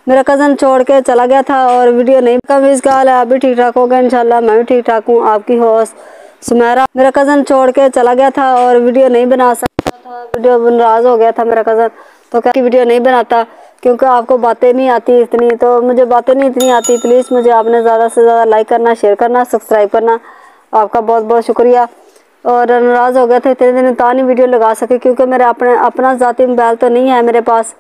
मेरा कज़न छोड़ के चला गया था और वीडियो नहीं कम इसका हाल है। अभी ठीक ठाक होगा इंशाल्लाह, मैं भी ठीक ठाक हूँ। आपकी होस्ट सुमेरा। मेरा कज़न छोड़ के चला गया था और वीडियो नहीं बना सकता था, वीडियो नाराज़ हो गया था मेरा कज़न, तो क्या वीडियो नहीं बनाता क्योंकि आपको बातें नहीं आती इतनी, तो मुझे बातें नहीं इतनी आती। प्लीज़ मुझे आपने ज़्यादा से ज़्यादा लाइक करना, शेयर करना, सब्सक्राइब करना, आपका बहुत बहुत शुक्रिया। और नाराज़ हो गया था इतने दिन नहीं वीडियो लगा सके क्योंकि मेरा अपना ज़ाती मोबाइल तो नहीं है मेरे पास।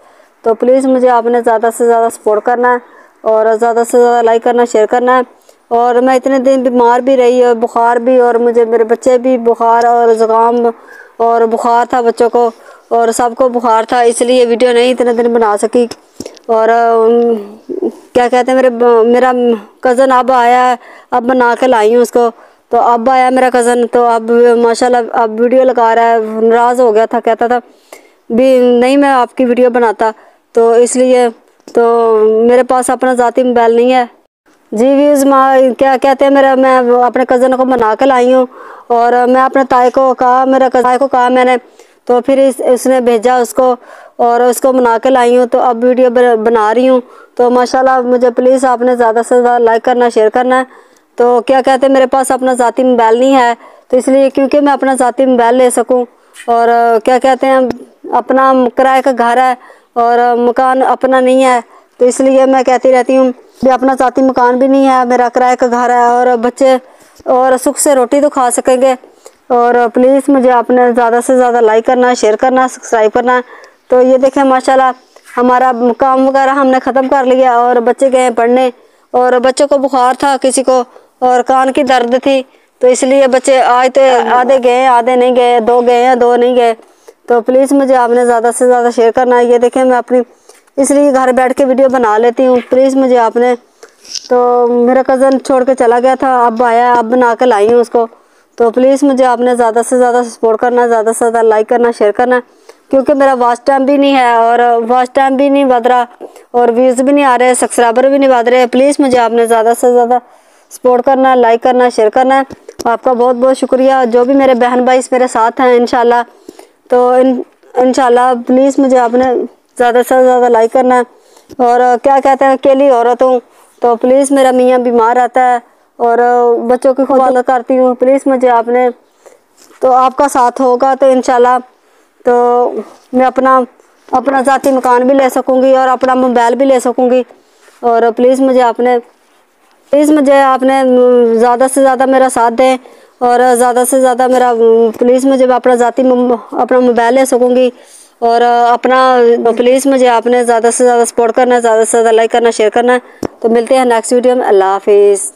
तो प्लीज़ मुझे आपने ज़्यादा से ज़्यादा सपोर्ट करना है और ज़्यादा से ज़्यादा लाइक करना, शेयर करना है। और मैं इतने दिन बीमार भी रही और बुखार भी, और मुझे मेरे बच्चे भी बुखार और ज़ुकाम और बुखार था बच्चों को और सबको बुखार था, इसलिए वीडियो नहीं इतने दिन बना सकी। और क्या कहते हैं मेरा कज़न अब आया है, अब बना के लाई हूँ उसको। तो अब आया मेरा कज़न, तो अब माशाल्लाह अब वीडियो लगा रहा है। नाराज़ हो गया था, कहता था भी नहीं मैं आपकी वीडियो बनाता, तो इसलिए तो मेरे पास अपना ज़ाती मोबाइल नहीं है जी। व्यूज़ क्या कहते हैं मैं अपने कज़न को बना के लाई हूँ और मैं अपने ताए को कहा, मेरा ताए को कहा मैंने, तो फिर उसने भेजा उसको और उसको बना के लाई हूँ। तो अब वीडियो बना रही हूँ। तो माशाल्लाह मुझे प्लीज़ आपने ज़्यादा से ज़्यादा लाइक करना, शेयर करना है। तो क्या कहते हैं मेरे पास अपना ज़ाती मोबाइल नहीं है, तो इसलिए क्योंकि मैं अपना ज़ाती मोबाइल ले सकूँ और क्या कहते हैं अपना किराए का घर है और मकान अपना नहीं है, तो इसलिए मैं कहती रहती हूँ भी अपना ज़ाती मकान भी नहीं है, मेरा किराए का घर है और बच्चे और सुख से रोटी तो खा सकेंगे। और प्लीज़ मुझे आपने ज़्यादा से ज़्यादा लाइक करना, शेयर करना, सब्सक्राइब करना। तो ये देखें माशाल्लाह हमारा काम वगैरह हमने ख़त्म कर लिया और बच्चे गए पढ़ने और बच्चों को बुखार था किसी को और कान की दर्द थी, तो इसलिए बच्चे आज तो आधे गए आधे नहीं गए, 2 गए हैं 2 नहीं गए। तो प्लीज़ मुझे आपने ज़्यादा से ज़्यादा शेयर करना है। ये देखें मैं अपनी इसलिए घर बैठ के वीडियो बना लेती हूँ, प्लीज़ मुझे आपने। तो मेरा कज़न छोड़ के चला गया था, अब आया, अब बना के लाई हूँ उसको। तो प्लीज़ मुझे आपने ज़्यादा से ज़्यादा सपोर्ट करना, ज़्यादा से ज़्यादा लाइक करना, शेयर करना, क्योंकि मेरा वॉच टाइम भी नहीं है और वॉच टाइम भी नहीं बढ़ रहा और व्यूज़ भी नहीं आ रहे, सब्सक्राइबर भी नहीं बढ़ रहे। प्लीज़ मुझे आपने ज़्यादा से ज़्यादा सपोर्ट करना, लाइक करना, शेयर करना है। आपका बहुत बहुत शुक्रिया। जो भी मेरे बहन भाई मेरे साथ हैं इंशाल्लाह, तो इंशाल्लाह प्लीज़ मुझे आपने ज़्यादा से ज़्यादा लाइक करना है। और क्या कहते हैं अकेली औरत हूँ, तो प्लीज़ मेरा मियाँ बीमार रहता है और बच्चों की खुद करती हूँ, प्लीज़ मुझे आपने तो आपका साथ होगा तो इंशाल्लाह तो मैं अपना ज़ाती मकान भी ले सकूँगी और अपना मोबाइल भी ले सकूँगी। और प्लीज़ मुझे आपने ज़्यादा से ज़्यादा मेरा साथ दें और ज़्यादा से ज़्यादा मेरा प्लीज़ मुझे अपना मोबाइल ले सकूँगी और तो प्लीज़ मुझे आपने ज़्यादा से ज़्यादा सपोर्ट करना, ज़्यादा से ज़्यादा लाइक करना, शेयर करना। तो मिलते हैं नेक्स्ट वीडियो में। अल्लाह हाफिज़।